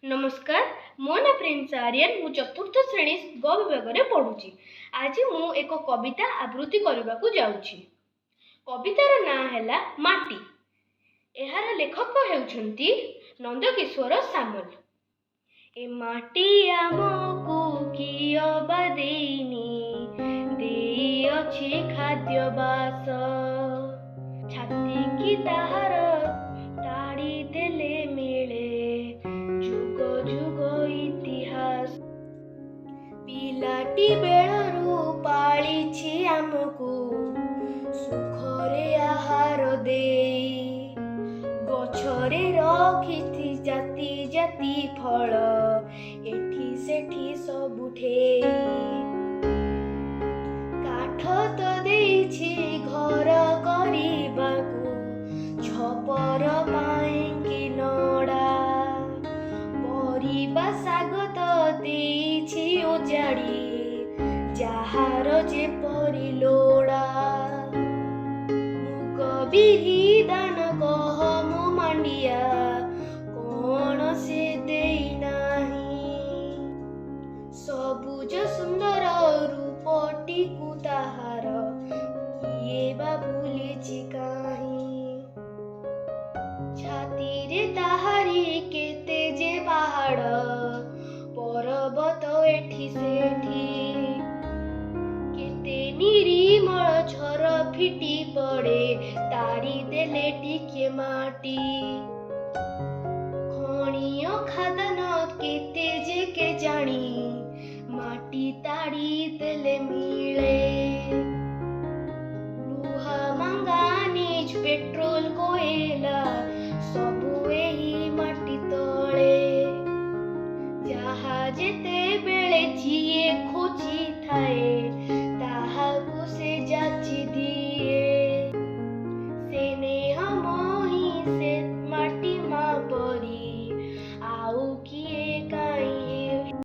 नमस्कार, मो ना प्रिंस आर्यन। मु चतुर्थ श्रेणी ग विभाग में पढ़ुची। आज मु एक कविता आवृत्ति करने को जाऊँगी। कवितार नाम है माटी। एहार लेखक हेउछंती नंदकिशोर सामल। ए माटी आमको कियबा देइनी, देई अछि खाद्य बास। छाती की ताहार ताड़ी देले मिले जुग जुग इतिहास। पिलाटी बेलरू पालिछि आमको सुखरे आहार देई। गछरे रखिछि जाति जाति फल, एठी सेठी सबुठे। काठ तो देइछि घर करिबाकू, छपर पाइंकी नड़ा। परिबा शाग तो देइछि उजाड़ी, जाहार जे परि लोड़ा। मुग बिरि दान गहम मांडिया, कोण से देई नाही। सबुज सुंदर रूपटीकू ताहार, किए बा भूलिछि काहीं। छाती रे ताहारी केते जे पहाड़, पर्वत एठी सेठी। केते निरीमल झर फिटी पड़े, ताड़ी देले टिके माटी। खणीय खादन केते जे के जानी, माटी ताड़ी देले मिले।